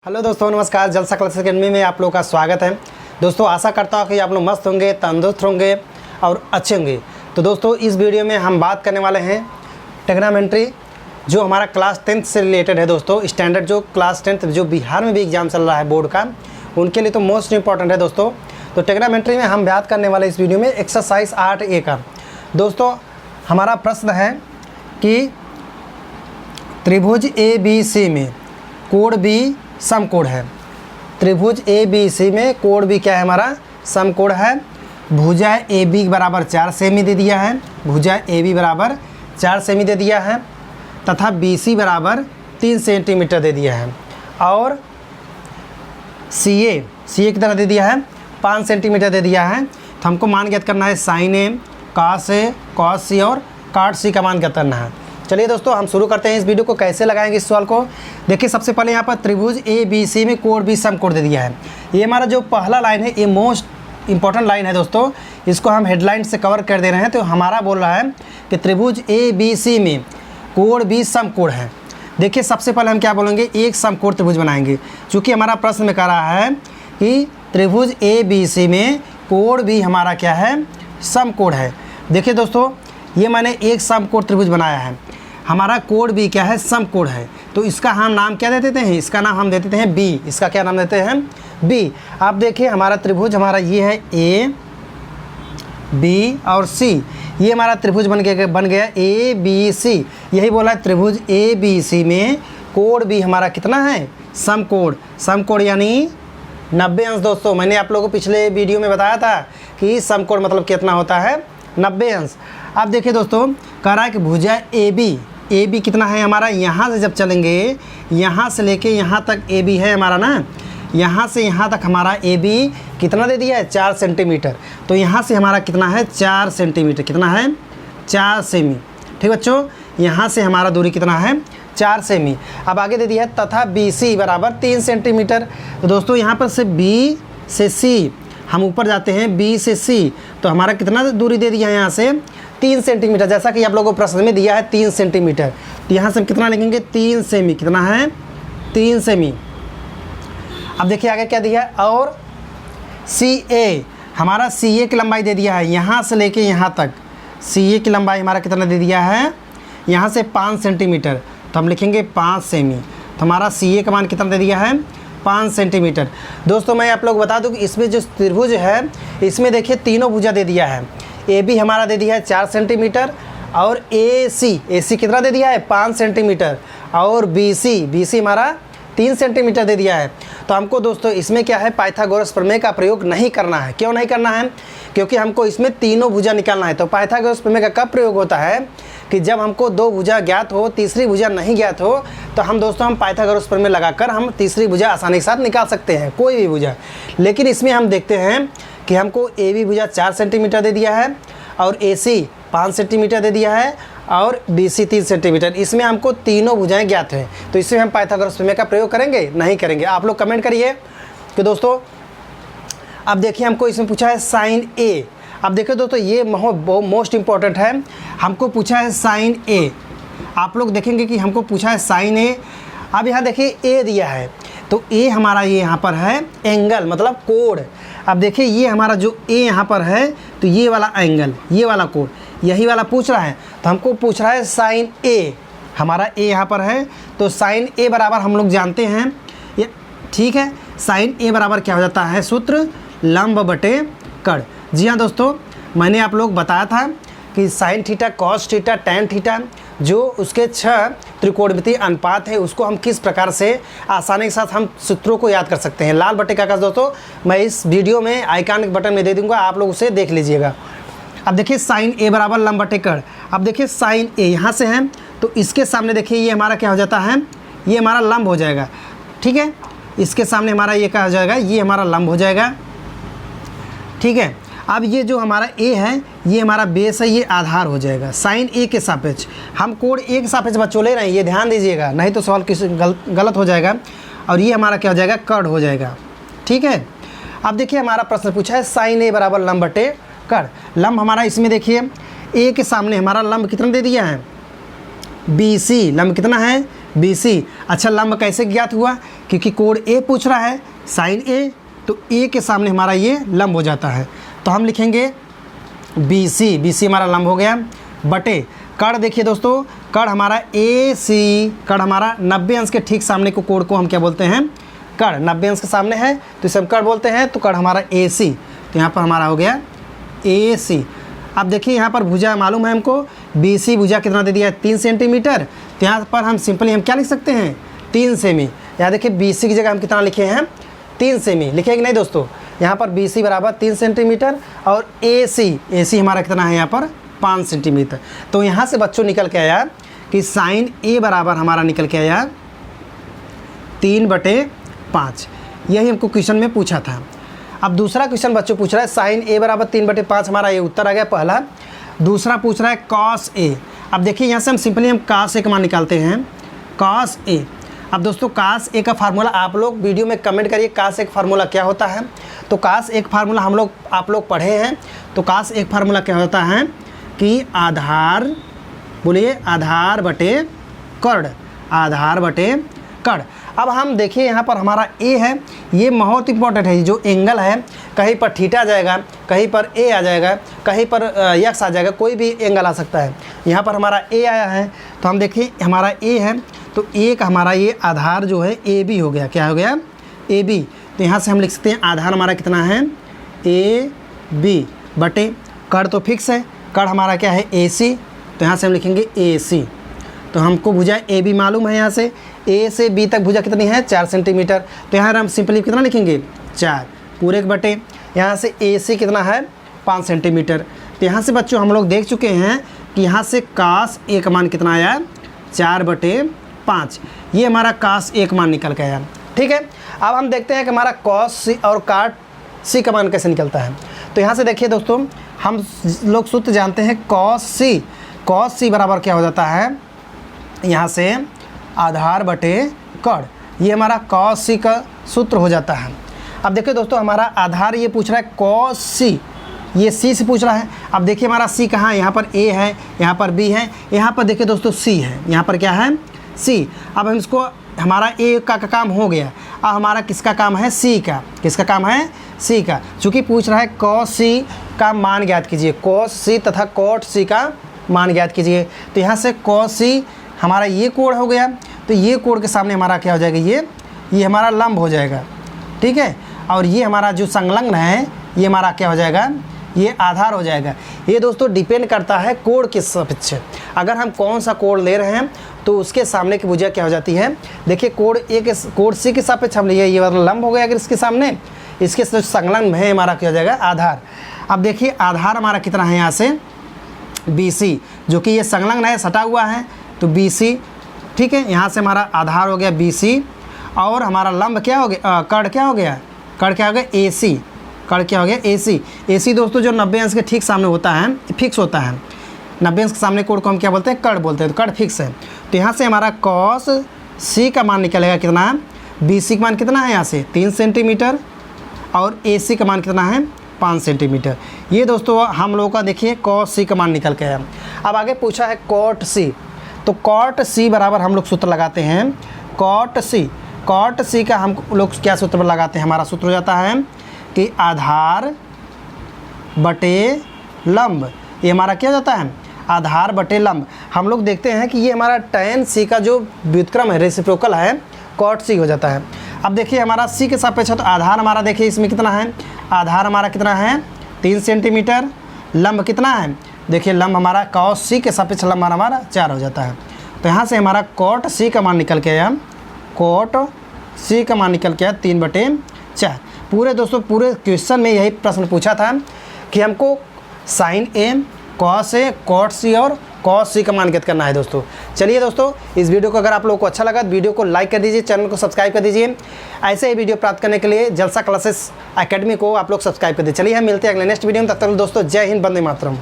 Hello दोस्तों, नमस्कार। जलसा क्लासेस अकेडमी में आप लोगों का स्वागत है। दोस्तों, आशा करता हूँ कि आप लोग मस्त होंगे, तंदुरुस्त होंगे और अच्छे होंगे। तो दोस्तों, इस वीडियो में हम बात करने वाले हैं ट्रिग्नोमेट्री, जो हमारा क्लास 10th से रिलेटेड है। दोस्तों, स्टैंडर्ड जो क्लास 10th जो बिहार में भी एग्जाम चल रहा है बोर्ड का, उनके लिए तो मोस्ट इंपॉर्टेंट है दोस्तों। तो ट्रिग्नोमेट्री में हम बात करने वाले इस वीडियो में एक्सरसाइज 8A का। दोस्तों, हमारा प्रश्न है कि त्रिभुज ABC में कोण B समकोण है। त्रिभुज ABC में कोण B क्या है? हमारा समकोण है। भुजा AB बराबर 4 सेमी दे दिया है। भुजा AB बराबर 4 सेमी दे दिया है तथा BC बराबर 3 सेंटीमीटर दे दिया है। और CA कितना दे दिया है? 5 सेंटीमीटर दे दिया है। तो हमको मान ज्ञात करना है sin A, cos A, cos C और cot C का मान ज्ञात करना है। चलिए दोस्तों, हम शुरू करते हैं इस वीडियो को। कैसे लगाएंगे इस सवाल को? देखिए, सबसे पहले यहाँ पर त्रिभुज ABC में कोण B समकोण दे दिया है। ये हमारा जो पहला लाइन है, ये मोस्ट इंपॉर्टेंट लाइन है दोस्तों। इसको हम हेडलाइन से कवर कर दे रहे हैं। तो हमारा बोल रहा है कि त्रिभुज ABC में कोण B समकोण है। देखिए, सबसे पहले हम क्या बोलेंगे? एक समकोण त्रिभुज बनाएंगे। चूँकि हमारा प्रश्न में कह रहा है कि त्रिभुज ABC में कोण B हमारा क्या है? समकोण है। देखिए दोस्तों, ये मैंने एक समकोण त्रिभुज बनाया है। हमारा कोण B क्या है? समकोण है। तो इसका हम नाम क्या दे देते हैं? इसका नाम हम दे देते हैं B। इसका क्या नाम देते हैं? B। आप देखिए, हमारा त्रिभुज हमारा ये है A, B और C। ये हमारा त्रिभुज बन गया ABC। यही बोला है, त्रिभुज ABC में कोण B हमारा कितना है? समकोण। समकोण यानी 90 अंश। दोस्तों, मैंने आप लोगों को पिछले वीडियो में बताया था कि समकोण मतलब कितना होता है? 90 अंश। अब देखिए दोस्तों, कह रहा है कि भुजा AB कितना है हमारा? यहाँ से जब चलेंगे, यहाँ से लेके यहाँ तक AB है हमारा ना, यहाँ से यहाँ तक हमारा AB कितना दे दिया है? 4 सेंटीमीटर। तो यहाँ से हमारा कितना है? 4 सेंटीमीटर। कितना है? 4 सेमी। ठीक बच्चों, यहाँ से हमारा दूरी कितना है? 4 सेमी। अब आगे दे दिया है तथा BC बराबर 3 सेंटीमीटर। तो दोस्तों, यहाँ पर से B से C हम ऊपर जाते हैं, B से C, तो हमारा कितना दूरी दे दिया है? यहाँ से 3 सेंटीमीटर। जैसा कि आप लोगों को प्रश्न में दिया है 3 सेंटीमीटर। तो यहाँ से हम कितना लिखेंगे? 3 सेमी। कितना है? 3 सेमी। अब देखिए आगे क्या दिया है? और CA, हमारा CA की लंबाई दे दिया है यहाँ से लेके यहाँ तक। CA की लंबाई हमारा कितना दे दिया है? यहाँ से 5 सेंटीमीटर। तो हम लिखेंगे 5 सेमी। तो हमारा CA का मान कितना दे दिया है? 5 सेंटीमीटर। दोस्तों, मैं आप लोग बता दूं कि इसमें जो त्रिभुज है, इसमें देखिए तीनों भुजा दे दिया है। AB हमारा दे दिया है 4 सेंटीमीटर और AC कितना दे दिया है? 5 सेंटीमीटर और BC हमारा 3 सेंटीमीटर दे दिया है। तो हमको दोस्तों इसमें क्या है? पाइथागोरस प्रमेय का प्रयोग नहीं करना है। क्यों नहीं करना है? क्योंकि हमको इसमें तीनों भुजा निकालना है। तो पाइथागोरस प्रमेय का कब प्रयोग होता है? कि जब हमको 2 भुजा ज्ञात हो, तीसरी भुजा नहीं ज्ञात हो, तो हम पाइथागोरस प्रमेय लगाकर हम तीसरी भुजा आसानी के साथ निकाल सकते हैं, कोई भी भुजा। लेकिन इसमें हम देखते हैं कि हमको AB भुजा 4 सेंटीमीटर दे दिया है और AC 5 सेंटीमीटर दे दिया है और BC 3 सेंटीमीटर। इसमें हमको तीनों भुजाएं ज्ञात हैं। तो इसमें हम पाइथागोरस प्रमेय का प्रयोग करेंगे? नहीं करेंगे। आप लोग कमेंट करिए कि दोस्तों, अब देखिए हमको इसमें पूछा है sin A। अब देखिए दोस्तों, ये मोस्ट इंपॉर्टेंट है। हमको पूछा है sin A। आप लोग देखेंगे कि हमको पूछा है sin A। अब यहाँ देखिए A दिया है, तो A हमारा ये यहाँ पर है एंगल, मतलब कोण। अब देखिए, ये हमारा जो A यहाँ पर है, तो ये वाला एंगल, ये वाला कोण, यही वाला पूछ रहा है। तो हमको पूछ रहा है sin A। हमारा A यहाँ पर है, तो sin A बराबर हम लोग जानते हैं ये, ठीक है। sin A बराबर क्या हो जाता है? सूत्र लंब बटे कड़। जी हाँ दोस्तों, मैंने आप लोग बताया था कि sine theta, cos theta, tan theta, जो उसके 6 त्रिकोणमितीय अनुपात है, उसको हम किस प्रकार से आसानी के साथ हम सूत्रों को याद कर सकते हैं। लाल बटे का दोस्तों मैं इस वीडियो में आइकन बटन में दे दूंगा, आप लोग उसे देख लीजिएगा। अब देखिए, साइन A बराबर लंब बटे कड़। अब देखिए, साइन A यहाँ से है, तो इसके सामने देखिए ये हमारा क्या हो जाता है? ये हमारा लंब हो जाएगा। ठीक है, इसके सामने हमारा ये क्या हो जाएगा? ये हमारा लंब हो जाएगा। ठीक है, अब ये जो हमारा A है, ये हमारा बेस है, ये आधार हो जाएगा साइन A के सापेक्ष। हम कोण A के सापेक्ष बच्चों ले रहे हैं, ये ध्यान दीजिएगा, नहीं तो सवाल किसी गलत हो जाएगा। और ये हमारा क्या हो जाएगा? कड़ हो जाएगा। ठीक है, अब देखिए हमारा प्रश्न पूछा है साइन A बराबर लंब बटे कड़। लंब हमारा इसमें देखिए A के सामने हमारा लंब कितना दे दिया है? BC। लंब कितना है? BC। अच्छा, लंब कैसे ज्ञात हुआ? क्योंकि कोण A पूछ रहा है, साइन A, तो A के सामने हमारा ये लंब हो जाता है, तो हम लिखेंगे BC हमारा लंब हो गया, बटे कर्ण। देखिए दोस्तों, कर्ण हमारा AC, कर्ण हमारा 90 अंश के ठीक सामने को कोण को हम क्या बोलते हैं? कर्ण। 90 अंश के सामने है तो इसे हम कर्ण बोलते हैं, तो कर्ण हमारा AC, तो यहाँ पर हमारा हो गया AC। अब देखिए यहाँ पर भुजा मालूम है हमको, BC भुजा कितना दे दिया है? 3 सेंटीमीटर। तो यहाँ पर हम सिंपली हम क्या लिख सकते हैं? 3 सेमी। यहाँ देखिए BC की जगह हम कितना लिखे हैं? 3 सेमी। लिखेंगे नहीं दोस्तों? यहाँ पर BC बराबर 3 सेंटीमीटर और AC हमारा कितना है यहाँ पर? 5 सेंटीमीटर। तो यहाँ से बच्चों निकल के आया कि साइन A बराबर हमारा निकल के आया 3/5। यही हमको क्वेश्चन में पूछा था। अब दूसरा क्वेश्चन बच्चों पूछ रहा है साइन A बराबर 3/5, हमारा ये उत्तर आ गया पहला। दूसरा पूछ रहा है कॉस A। अब देखिए यहाँ से हम सिंपली हम कॉस A का मान निकालते हैं, कॉस A। अब दोस्तों कॉस A का फार्मूला आप लोग वीडियो में कमेंट करिए, कॉस A का फार्मूला क्या होता है? तो कॉस A का फार्मूला आप लोग पढ़े हैं। तो कॉस A का फार्मूला क्या होता है कि आधार, बोलिए आधार बटे कर्ण, आधार बटे कर्ण। अब हम देखिए यहाँ पर हमारा A है, ये बहुत इंपॉर्टेंट है। जो एंगल है, कहीं पर थीटा आ जाएगा, कहीं पर A आ जाएगा, कहीं पर X आ जाएगा, कोई भी एंगल आ सकता है। यहाँ पर हमारा A आया है, तो हम देखिए हमारा A है, तो A का हमारा ये आधार जो है AB हो गया। क्या हो गया? AB। तो यहाँ से हम लिख सकते हैं आधार हमारा कितना है? AB बटे कर्ण तो फिक्स है, कर्ण हमारा क्या है? AC। तो यहाँ से हम लिखेंगे AC। तो हमको भुजा AB मालूम है, यहाँ से A से B तक भुजा कितनी है? 4 सेंटीमीटर। तो यहाँ हम सिंपली कितना लिखेंगे? 4 पूरे बटे, यहाँ से AC कितना है? 5 सेंटीमीटर। तो यहाँ से बच्चों हम लोग देख चुके हैं कि यहाँ से cos A का मान कितना आया? 4/5। ये हमारा cos A का मान निकल के आया। ठीक है, अब हम देखते हैं कि हमारा cos C और cot C का मान कैसे निकलता है। तो यहाँ से देखिए दोस्तों, हम लोग सूत्र जानते हैं cos C बराबर क्या हो जाता है? यहाँ से आधार बटे कर्ण, ये हमारा cos C का सूत्र हो जाता है। अब देखिए दोस्तों, हमारा आधार ये पूछ रहा है cos C, ये C से पूछ रहा है। अब देखिए हमारा C कहाँ है? यहाँ पर A है, यहाँ पर B है, यहाँ पर देखिए दोस्तों C है, यहाँ पर क्या है? C। अब हम इसको, हमारा A का काम हो गया, अब हमारा किसका काम है? C का। किसका काम है? C का। चूँकि पूछ रहा है cos C का मान ज्ञात कीजिए, cos C तथा cot C का मान ज्ञात कीजिए। तो यहाँ से cos C हमारा ये कोण हो गया, तो ये कोण के सामने हमारा क्या हो जाएगा? ये हमारा लंब हो जाएगा। ठीक है, और ये हमारा जो संलग्न है, ये हमारा क्या हो जाएगा? ये आधार हो जाएगा। ये दोस्तों डिपेंड करता है कोण के सापेक्ष। अगर हम कौन सा कोण ले रहे हैं तो उसके सामने की भुजा क्या हो जाती है? देखिए कोण C के सापेक्ष हम लिए, ये वाला लंब हो गया। अगर इसके सामने, इसके संलग्न है हमारा क्या हो जाएगा? आधार। अब देखिए आधार हमारा कितना है? यहाँ से BC, जो कि ये संलग्न है, सटा हुआ है, तो BC। ठीक है, यहाँ से हमारा आधार हो गया BC, और हमारा लंब क्या हो गया? कर्ण क्या हो गया? कर्ण क्या हो गया? AC। कर्ण क्या हो गया? AC दोस्तों जो 90 अंश के ठीक सामने होता है, फिक्स होता है। 90 अंश के सामने कोण को हम क्या बोलते हैं? कर्ण बोलते हैं। तो कर्ण फिक्स है। तो यहाँ से हमारा cos C का मान निकलेगा कितना? BC का मान कितना है? यहाँ से 3 सेंटीमीटर, और AC का मान कितना है? 5 सेंटीमीटर। ये दोस्तों हम लोगों का देखिए cos C का मान निकल के आया। अब आगे पूछा है cot C। तो cot C बराबर हम लोग सूत्र लगाते हैं, cot C का हम लोग क्या सूत्र लगाते हैं? हमारा सूत्र हो जाता है कि आधार बटे लंब। ये हमारा क्या हो जाता है? आधार बटे लंब। हम लोग देखते हैं कि ये हमारा tan C का जो व्युत्क्रम है, रेसिप्रोकल है, cot C हो जाता है। अब देखिए हमारा C के सापेक्ष है, तो आधार हमारा देखिए इसमें कितना है? आधार हमारा कितना है? 3 सेंटीमीटर। लंब कितना है? देखिए लंब हमारा cos C के सापेक्ष लंब हमारा 4 हो जाता है। तो यहाँ से हमारा cot C का मान निकल के आया, cot C का मान निकल के आया 3/4। पूरे दोस्तों पूरे क्वेश्चन में यही प्रश्न पूछा था कि हमको sin A, cos A, cot C और cos C का मान ज्ञात करना है दोस्तों। चलिए दोस्तों, इस वीडियो को अगर आप लोगों को अच्छा लगा तो वीडियो को लाइक कर दीजिए, चैनल को सब्सक्राइब कर दीजिए। ऐसे ही वीडियो प्राप्त करने के लिए जलसा क्लासेस एकेडमी को आप लोग सब्सक्राइब कर दीजिए। चलिए हम मिलते हैं अगले नेक्स्ट वीडियो में। तब तक दोस्तों जय हिंद, वंदे मातरम।